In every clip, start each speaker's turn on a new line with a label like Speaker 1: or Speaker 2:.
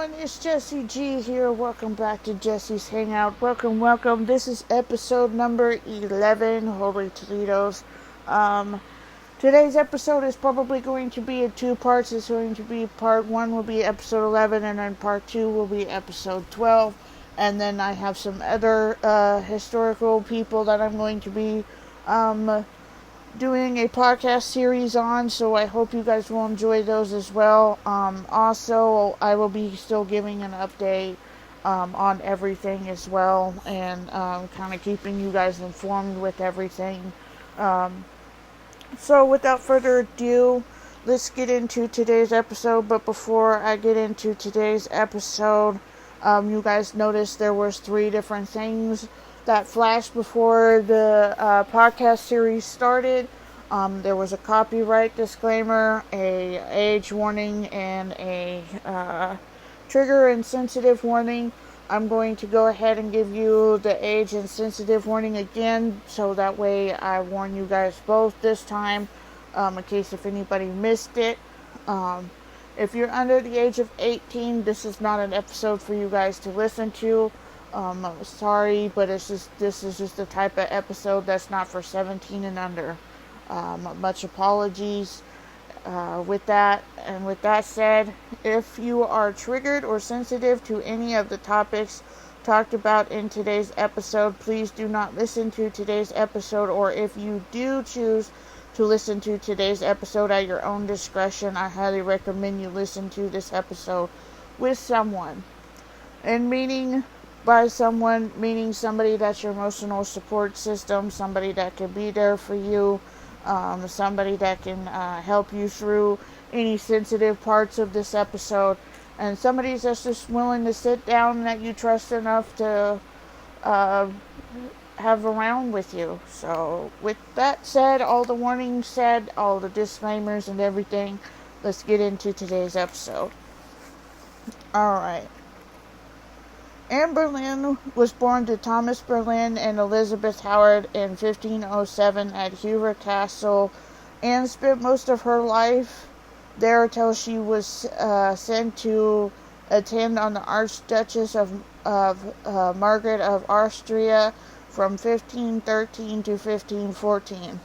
Speaker 1: everyone, it's Jessie G here. Welcome back to Jessie's Hangout. Welcome. This is episode number 11, Holy Toledos. Today's episode is probably going to be in two parts. It's going to be part 1 will be episode 11, and then part 2 will be episode 12. And then I have some other historical people that I'm going to be doing a podcast series on, so I hope you guys will enjoy those as well. Also, I will be still giving an update on everything as well, and kind of keeping you guys informed with everything. So without further ado, let's get into today's episode. But before I get into today's episode, you guys noticed there was 3 different things that flashed before the podcast series started. There was a copyright disclaimer, a age warning, and a trigger and sensitive warning. I'm going to go ahead and give you the age and sensitive warning again, so that way I warn you guys both this time, in case if anybody missed it. If you're under the age of 18, this is not an episode for you guys to listen to. Sorry, but this is just the type of episode that's not for 17 and under. Much apologies with that. And with that said, if you are triggered or sensitive to any of the topics talked about in today's episode, please do not listen to today's episode. Or if you do choose to listen to today's episode at your own discretion, I highly recommend you listen to this episode with someone. And by someone, meaning somebody that's your emotional support system, somebody that can be there for you, somebody that can help you through any sensitive parts of this episode, and somebody that's just willing to sit down and that you trust enough to have around with you. So with that said, all the warnings said, all the disclaimers and everything, let's get into today's episode. Alright. Anne Boleyn was born to Thomas Boleyn and Elizabeth Howard in 1507 at Hever Castle, and spent most of her life there till she was sent to attend on the Archduchess of Margaret of Austria from 1513 to 1514.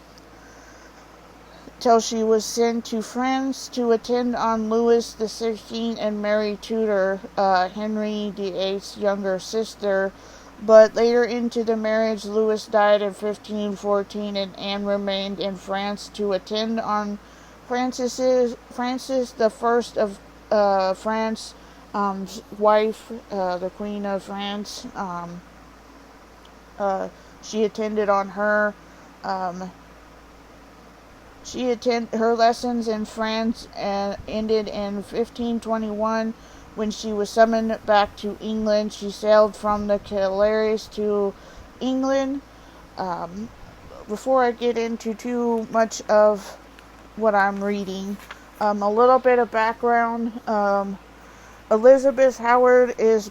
Speaker 1: Till she was sent to France to attend on Louis XVI and Mary Tudor, Henry VIII's younger sister. But later into the marriage, Louis died in 1514, and Anne remained in France to attend on Francis the First of France, wife, the Queen of France. She attended on her. She attended her lessons in France and ended in 1521 when she was summoned back to England. She sailed from the Canaries to England. Before I get into too much of what I'm reading, a little bit of background. Elizabeth Howard is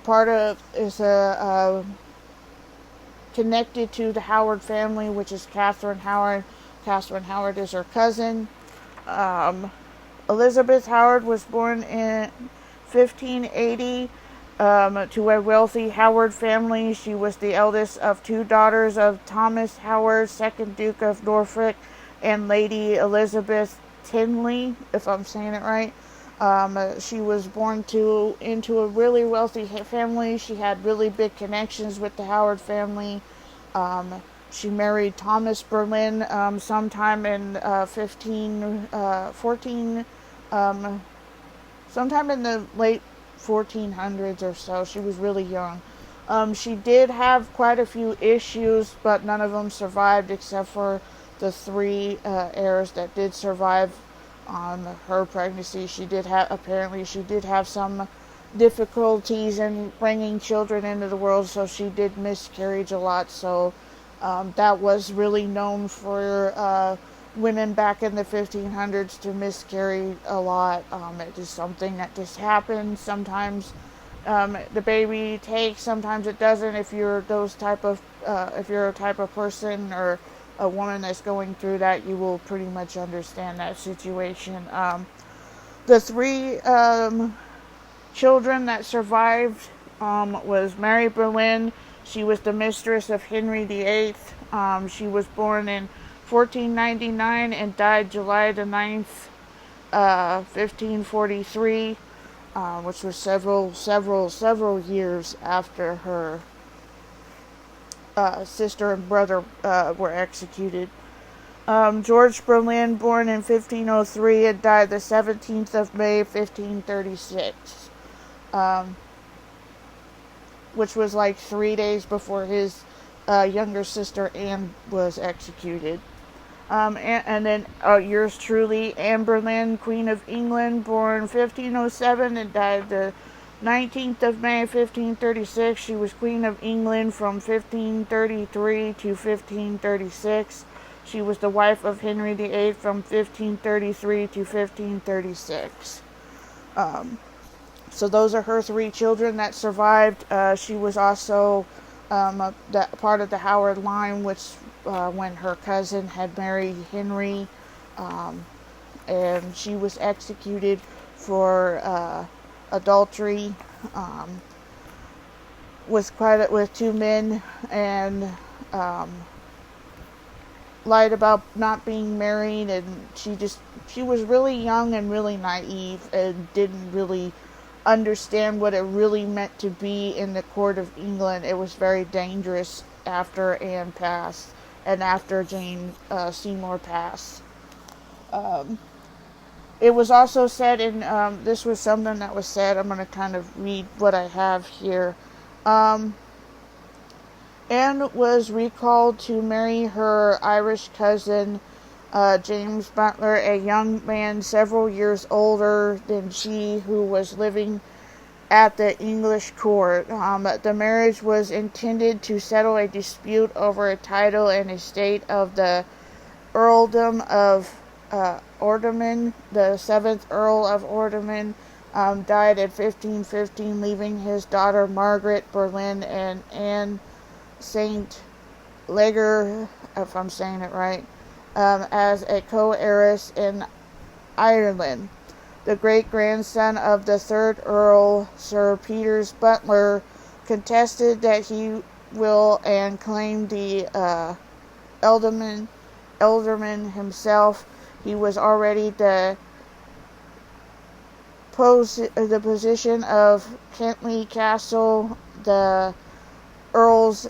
Speaker 1: connected to the Howard family, which is Catherine Howard. Catherine Howard is her cousin. Elizabeth Howard was born in 1580 to a wealthy Howard family. She was the eldest of 2 daughters of Thomas Howard, 2nd Duke of Norfolk, and Lady Elizabeth Tinley, if I'm saying it right. She was born into a really wealthy family. She had really big connections with the Howard family. She married Thomas Boleyn sometime in 1514, sometime in the late 1400s or so. She was really young. She did have quite a few issues, but none of them survived except for the 3 heirs that did survive on her pregnancy. She did have some difficulties in bringing children into the world, so she did miscarriage a lot. So that was really known for women back in the 1500s to miscarry a lot. It is something that just happens. Sometimes the baby takes, sometimes it doesn't. If you're a type of person or a woman that's going through that, you will pretty much understand that situation. The 3 children that survived was Mary Boleyn. She was the mistress of Henry VIII. She was born in 1499 and died July the 9th, 1543, which was several years after her sister and brother were executed. George Boleyn, born in 1503 and died the 17th of May, 1536, which was like 3 days before his younger sister Anne was executed. And then yours truly, Anne Boleyn, Queen of England, born 1507 and died the 19th of May, 1536. She was Queen of England from 1533 to 1536. She was the wife of Henry VIII from 1533 to 1536. So those are her three children that survived. She was also part of the Howard line, which when her cousin had married Henry, and she was executed for adultery with two men, and lied about not being married, and she was really young and really naive and didn't really understand what it really meant to be in the court of England. It was very dangerous after Anne passed and after Jane Seymour passed. It was also said in, this was something that was said, I'm going to kind of read what I have here. Anne was recalled to marry her Irish cousin, James Butler, a young man several years older than she, who was living at the English court. The marriage was intended to settle a dispute over a title and estate of the earldom of Ormond. The 7th Earl of Ormond died in 1515, leaving his daughter Margaret Boleyn and Anne St. Leger, if I'm saying it right, as a co-heiress in Ireland. The great-grandson of the 3rd Earl, Sir Peter Butler, contested that he will and claimed the ealdorman himself. He was already the position of Kentley Castle, the Earl's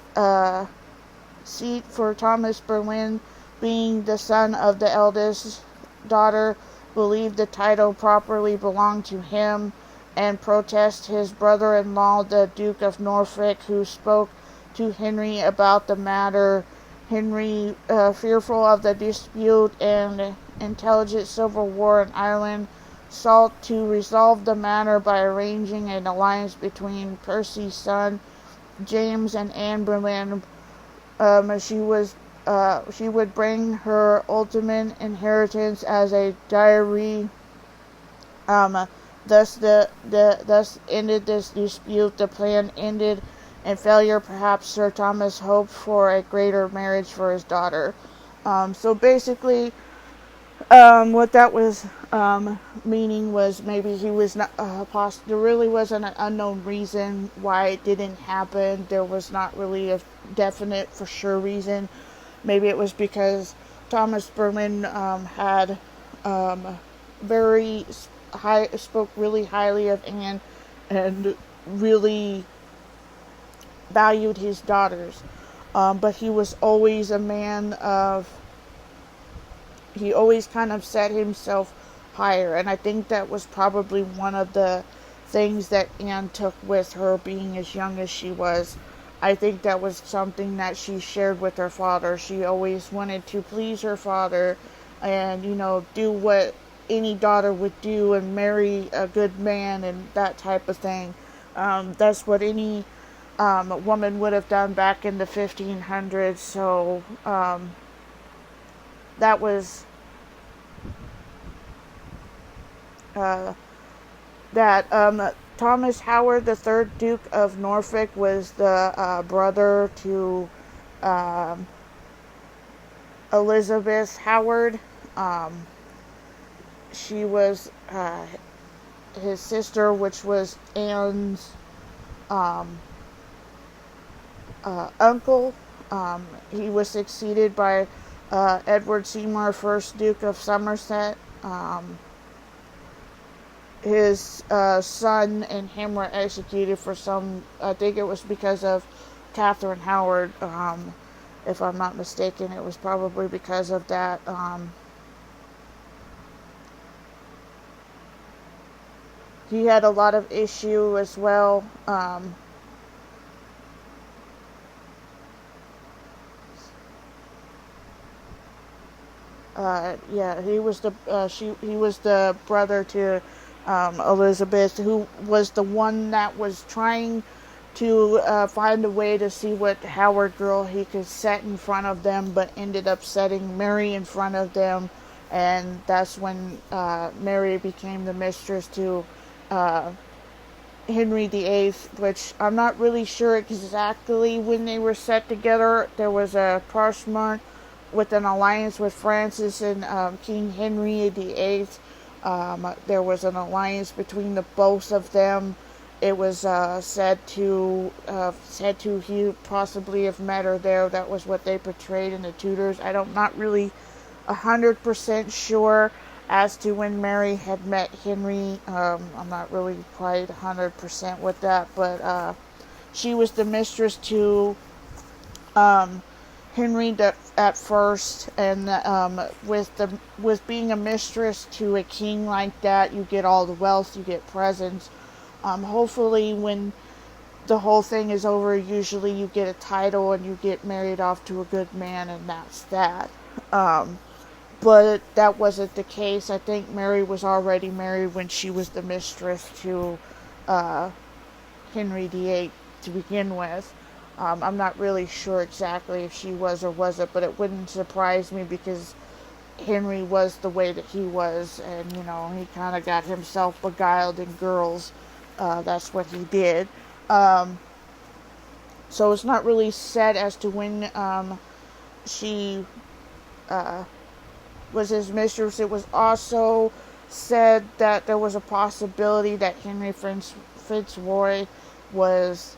Speaker 1: seat, for Thomas Boleyn, being the son of the eldest daughter, believed the title properly belonged to him, and protest his brother-in-law, the Duke of Norfolk, who spoke to Henry about the matter. Henry, fearful of the dispute and intelligent civil war in Ireland, sought to resolve the matter by arranging an alliance between Percy's son James and Anne Boleyn. She would bring her ultimate inheritance as a dowry. Thus ended this dispute. The plan ended in failure. Perhaps Sir Thomas hoped for a greater marriage for his daughter. So basically, what that was meaning was maybe he was not there really wasn't an unknown reason why it didn't happen. There was not really a definite for sure reason. Maybe it was because Thomas Boleyn had spoke really highly of Anne and really valued his daughters. But he was always a man of, he always kind of set himself higher. And I think that was probably one of the things that Anne took with her being as young as she was. I think that was something that she shared with her father. She always wanted to please her father and, do what any daughter would do and marry a good man and that type of thing. That's what any woman would have done back in the 1500s. So that was that. Thomas Howard, the 3rd Duke of Norfolk, was the brother to Elizabeth Howard. She was his sister, which was Anne's uncle. He was succeeded by Edward Seymour, 1st Duke of Somerset. His son and him were executed for some, I think it was because of Catherine Howard, if I'm not mistaken. It was probably because of that. He had a lot of issue as well. He was the brother to Elizabeth, who was the one that was trying to find a way to see what Howard girl he could set in front of them, but ended up setting Mary in front of them, and that's when Mary became the mistress to Henry VIII, which I'm not really sure exactly when they were set together. There was a parchment with an alliance with Francis and King Henry VIII. There was an alliance between the both of them. It was said to he possibly have met her there. That was what they portrayed in the Tudors. I'm not really 100% sure as to when Mary had met Henry. I'm not really quite 100% with that, but she was the mistress to Henry at first, and with being a mistress to a king like that, you get all the wealth, you get presents. Hopefully, when the whole thing is over, usually you get a title and you get married off to a good man, and that's that. But that wasn't the case. I think Mary was already married when she was the mistress to Henry VIII to begin with. I'm not really sure exactly if she was or wasn't, but it wouldn't surprise me because Henry was the way that he was, and he kind of got himself beguiled in girls. That's what he did. So it's not really set as to when she was his mistress. It was also said that there was a possibility that Henry Fitzroy was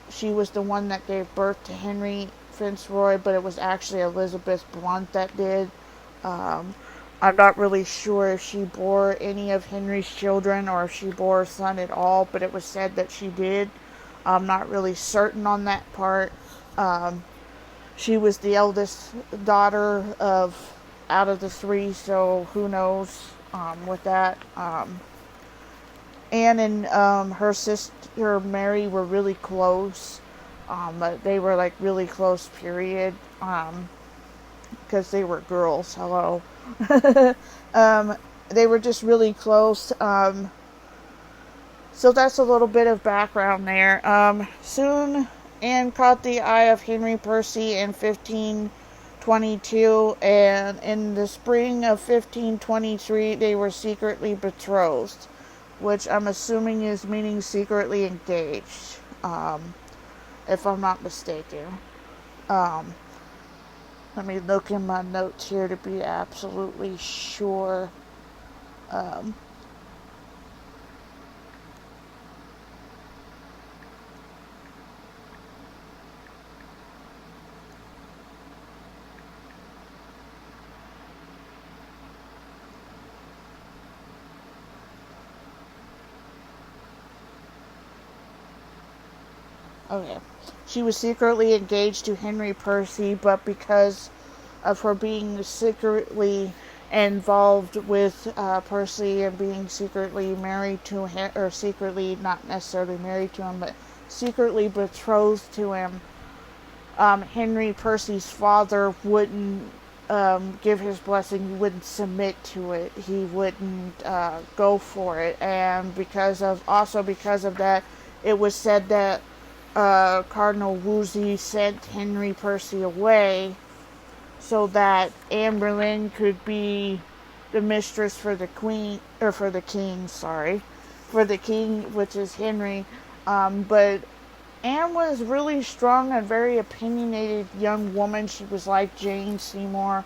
Speaker 1: she was the one that gave birth to Henry Fitzroy, but it was actually Elizabeth Blunt that did. I'm not really sure if she bore any of Henry's children or if she bore a son at all, but it was said that she did. I'm not really certain on that part. She was the eldest daughter out of the three, so who knows with that. Anne and her sister Mary were really close. They were like really close, period. Because they were girls. Hello. They were just really close. So that's a little bit of background there. Soon Anne caught the eye of Henry Percy in 1522, and in the spring of 1523 they were secretly betrothed, which I'm assuming is meaning secretly engaged, if I'm not mistaken. Let me look in my notes here to be absolutely sure. Okay. She was secretly engaged to Henry Percy, but because of her being secretly involved with Percy and being secretly married to him, or secretly, not necessarily married to him, but secretly betrothed to him, Henry Percy's father wouldn't give his blessing. He wouldn't submit to it. He wouldn't go for it. And because of that, it was said that Cardinal Wolsey sent Henry Percy away so that Anne Boleyn could be the mistress for the king, which is Henry. But Anne was really strong and very opinionated young woman. She was like Jane Seymour.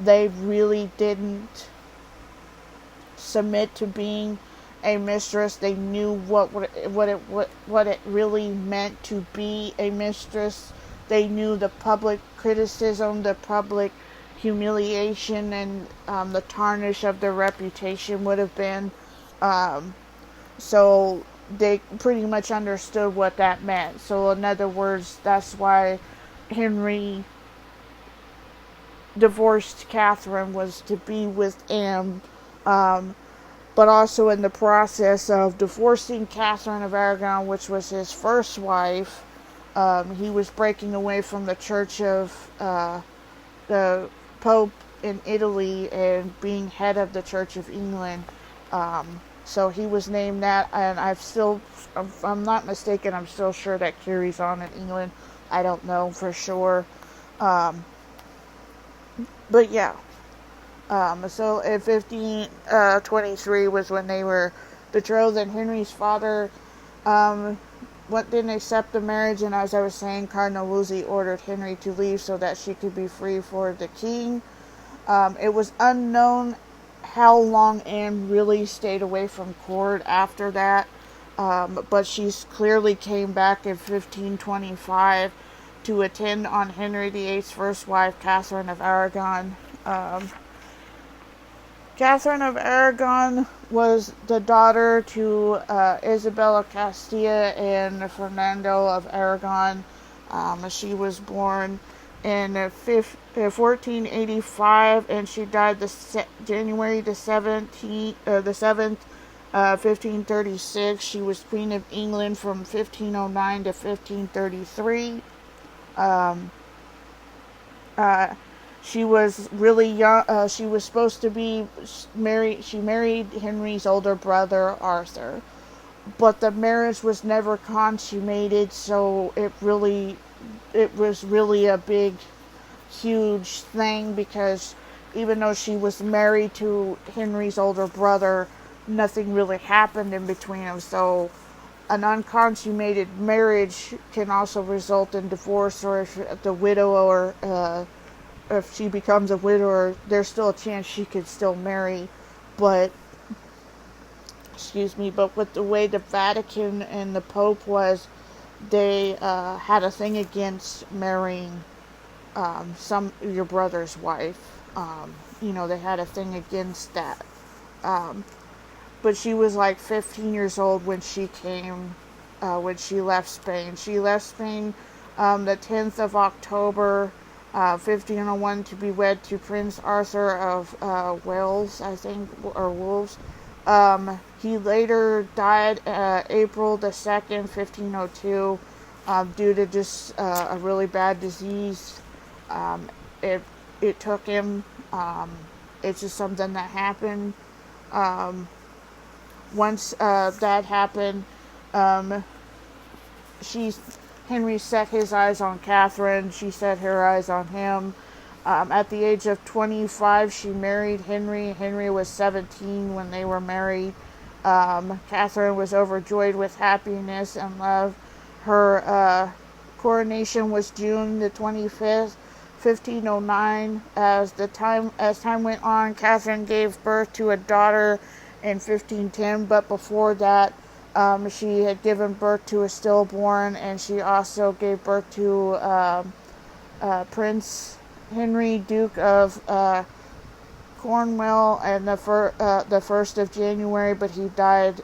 Speaker 1: They really didn't submit to being a mistress. They knew what it really meant to be a mistress. They knew the public criticism, the public humiliation, and the tarnish of their reputation would have been. So they pretty much understood what that meant. So in other words, that's why Henry divorced Catherine, was to be with Anne. But also in the process of divorcing Catherine of Aragon, which was his first wife, he was breaking away from the Church of the Pope in Italy and being head of the Church of England. So he was named that, and if I'm not mistaken, I'm still sure that carries on in England. I don't know for sure. But yeah. So in 1523 was when they were betrothed, and Henry's father didn't accept the marriage, and as I was saying, Cardinal Wolsey ordered Henry to leave so that she could be free for the king. It was unknown how long Anne really stayed away from court after that, but she clearly came back in 1525 to attend on Henry VIII's first wife, Catherine of Aragon. Catherine of Aragon was the daughter to Isabella of Castilla and Fernando of Aragon. She was born in 1485, and she died January the 7th, 1536. She was Queen of England from 1509 to 1533. She was really young. She was supposed to be married. She married Henry's older brother, Arthur. But the marriage was never consummated, so it was really a big, huge thing, because even though she was married to Henry's older brother, nothing really happened in between them. So an unconsummated marriage can also result in divorce, or if the widower, if she becomes a widower, there's still a chance she could still marry. But with the way the Vatican and the Pope was, they had a thing against marrying your brother's wife. They had a thing against that. But she was like 15 years old when she left Spain. She left Spain the 10th of October, 1501, to be wed to Prince Arthur of Wales, I think, or Wolves. He later died April the 2nd, 1502, due to just a really bad disease. It took him. It's just something that happened. Once that happened, Henry set his eyes on Catherine. She set her eyes on him. At the age of 25, she married Henry. Henry was 17 when they were married. Catherine was overjoyed with happiness and love. Her coronation was June the 25th, 1509. As time went on, Catherine gave birth to a daughter in 1510, but before that, she had given birth to a stillborn, and she also gave birth to Prince Henry, Duke of Cornwall, and the 1st of January, but he died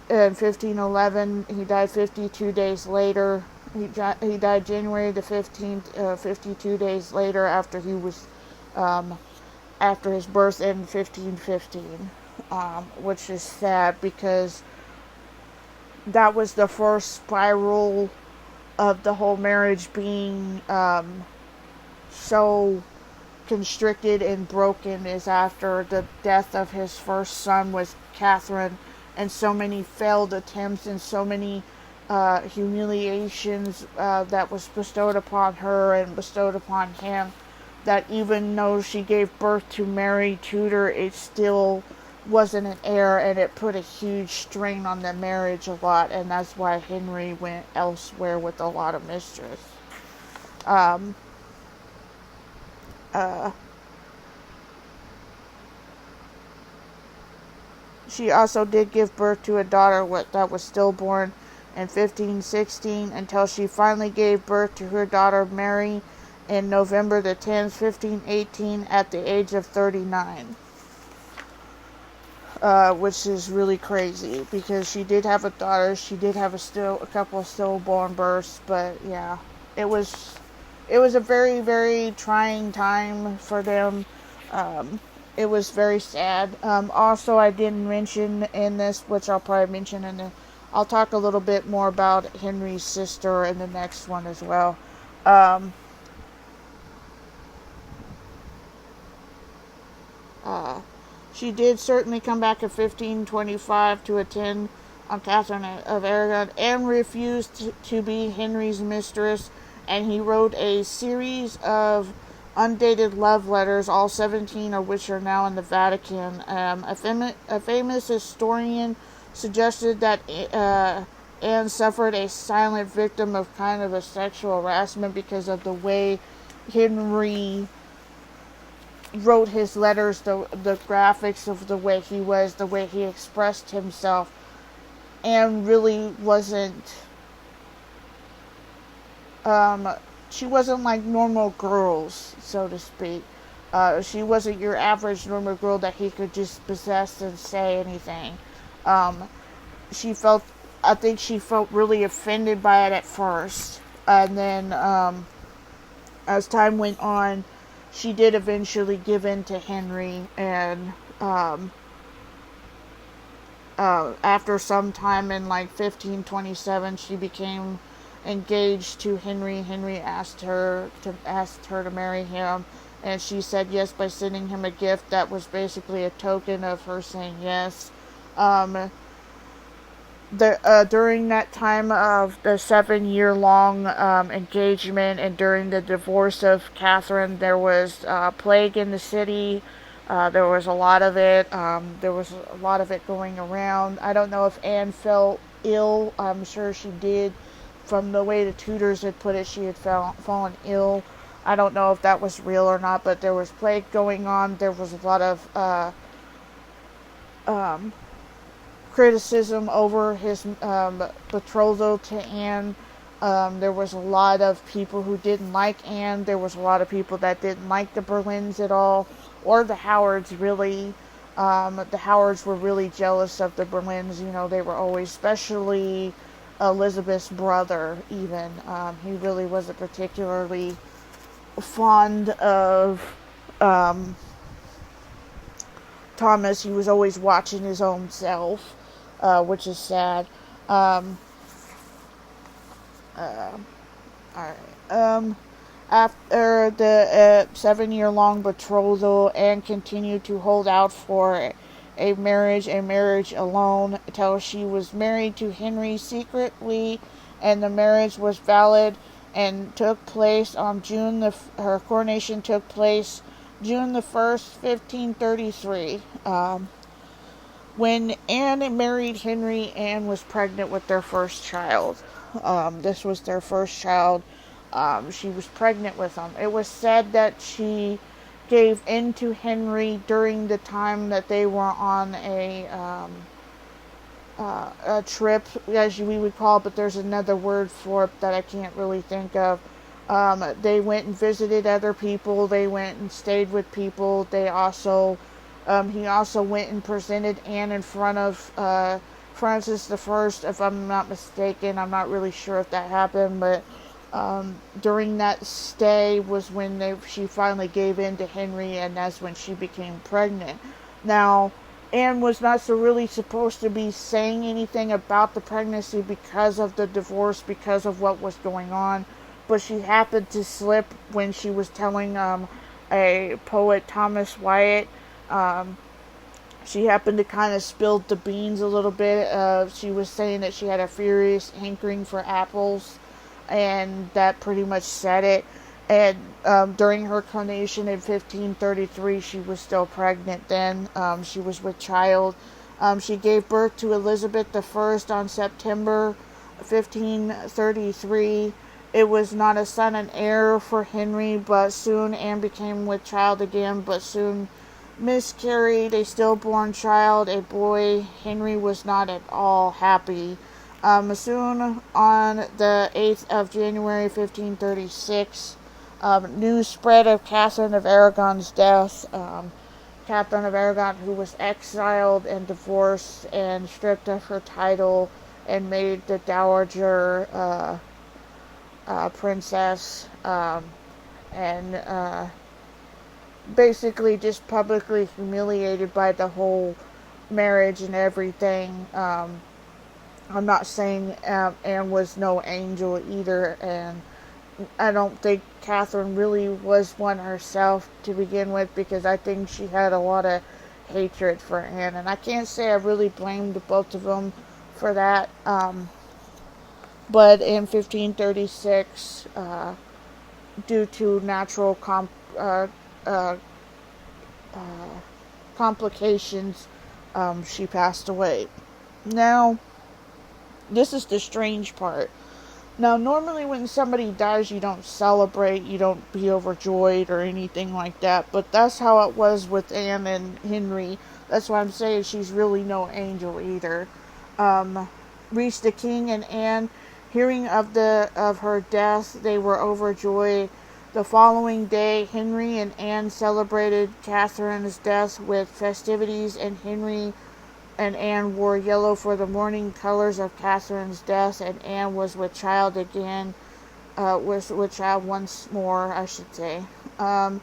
Speaker 1: in 1511. He died 52 days later. He died January the 15th, 52 days later after he was after his birth in 1515, which is sad, because that was the first spiral of the whole marriage being so constricted and broken, is after the death of his first son with Catherine, and so many failed attempts and so many humiliations that was bestowed upon her and bestowed upon him, that even though she gave birth to Mary Tudor, it still wasn't an heir, and it put a huge strain on the marriage a lot, and that's why Henry went elsewhere with a lot of mistress. She also did give birth to a daughter that was stillborn in 1516 until she finally gave birth to her daughter Mary in November the 10th, 1518 at the age of 39. Which is really crazy because she did have a daughter. She did have a couple of stillborn births, but yeah, it was a very, very trying time for them. It was very sad. Also, I didn't mention in this, which I'll probably mention I'll talk a little bit more about Henry's sister in the next one as well. She did certainly come back in 1525 to attend on Catherine of Aragon and refused to be Henry's mistress, and he wrote a series of undated love letters, all 17 of which are now in the Vatican. A famous historian suggested that Anne suffered a silent victim of kind of a sexual harassment because of the way Henry wrote his letters, the graphics of the way he was, the way he expressed himself, and really wasn't, she wasn't like normal girls, so to speak. She wasn't your average normal girl that he could just possess and say anything. I think she felt really offended by it at first, and then, as time went on, she did eventually give in to Henry, and after some time in like 1527, she became engaged to Henry. Henry asked her to marry him, and she said yes by sending him a gift that was basically a token of her saying yes. During that time of the 7-year-long engagement and during the divorce of Catherine, there was plague in the city. There was a lot of it. There was a lot of it going around. I don't know if Anne fell ill. I'm sure she did. From the way the tutors had put it, she had fallen ill. I don't know if that was real or not, but there was plague going on. There was a lot of criticism over his betrothal to Anne. There was a lot of people who didn't like Anne. There was a lot of people that didn't like the Boleyns at all, or the Howards really. The Howards were really jealous of the Boleyns. You know, they were always, especially Elizabeth's brother even. He really wasn't particularly fond of Thomas. He was always watching his own self. Which is sad. Alright. After the 7-year-long betrothal, Anne continued to hold out for a marriage alone, until she was married to Henry secretly, and the marriage was valid and took place on her coronation took place June the 1st, 1533. When Anne married Henry, Anne was pregnant with their first child. This was their first child. She was pregnant with him. It was said that she gave in to Henry during the time that they were on a trip, as we would call it, but there's another word for it that I can't really think of. They went and visited other people. They went and stayed with people. He also went and presented Anne in front of Francis I, if I'm not mistaken. I'm not really sure if that happened, but during that stay was when she finally gave in to Henry, and that's when she became pregnant. Now, Anne was not really supposed to be saying anything about the pregnancy because of the divorce, because of what was going on, but she happened to slip when she was telling a poet, Thomas Wyatt. She happened to kind of spill the beans a little bit. She was saying that she had a furious hankering for apples, and that pretty much said it. And during her coronation in 1533, she was still pregnant then. She was with child. She gave birth to Elizabeth I on September 1533. It was not a son and heir for Henry, but soon Anne became with child again, but soon miscarried a stillborn child, a boy. Henry was not at all happy. Soon on the 8th of January 1536, news spread of Catherine of Aragon's death. Catherine of Aragon, who was exiled and divorced and stripped of her title and made the dowager princess, and basically just publicly humiliated by the whole marriage and everything. I'm not saying Anne was no angel either, and I don't think Catherine really was one herself to begin with, because I think she had a lot of hatred for Anne, and I can't say I really blamed both of them for that. But in 1536, due to natural complications, she passed away. Now, this is the strange part. Now, normally when somebody dies, you don't celebrate, you don't be overjoyed or anything like that, but that's how it was with Anne and Henry. That's why I'm saying she's really no angel either. Reached the king and Anne, hearing of her death, they were overjoyed. The following day, Henry and Anne celebrated Catherine's death with festivities, and Henry and Anne wore yellow for the mourning colors of Catherine's death, and Anne was with child again, was with child once more, I should say, and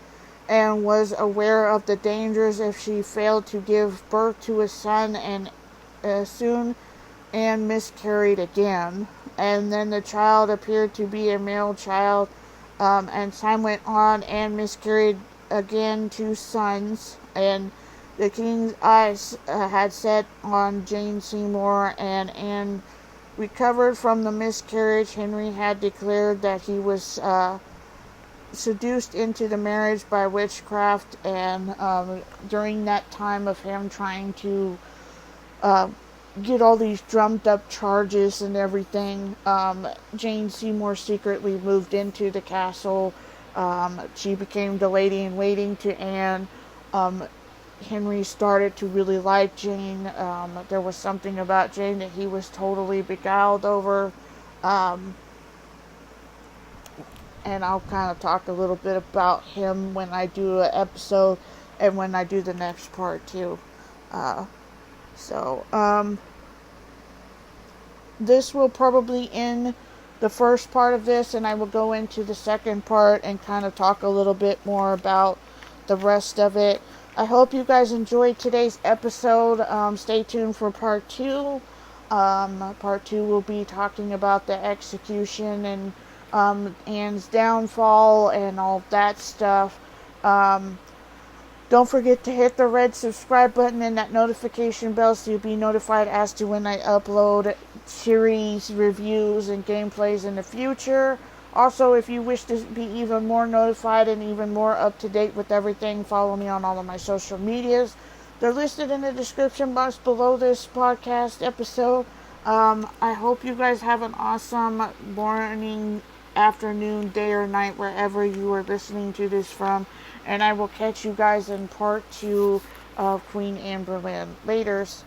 Speaker 1: was aware of the dangers if she failed to give birth to a son, and soon Anne miscarried again, and then the child appeared to be a male child, and time went on. Anne miscarried again 2 sons, and the king's eyes had set on Jane Seymour, and Anne recovered from the miscarriage. Henry had declared that he was seduced into the marriage by witchcraft, and during that time of him trying to get all these drummed up charges and everything, Jane Seymour secretly moved into the castle. She became the lady in waiting to Anne. Henry started to really like Jane. There was something about Jane that he was totally beguiled over. And I'll kind of talk a little bit about him when I do an episode and when I do the next part too. This will probably end the first part of this, and I will go into the second part and kind of talk a little bit more about the rest of it. I hope you guys enjoyed today's episode. Stay tuned for part 2. Part 2 will be talking about the execution and Anne's downfall and all that stuff. Don't forget to hit the red subscribe button and that notification bell so you'll be notified as to when I upload series reviews and gameplays in the future. Also, if you wish to be even more notified and even more up to date with everything, follow me on all of my social medias. They're listed in the description box below this podcast episode. I hope you guys have an awesome morning, afternoon, day, or night, wherever you are listening to this from. And I will catch you guys in part 2 of Queen Anne Boleyn. Laters.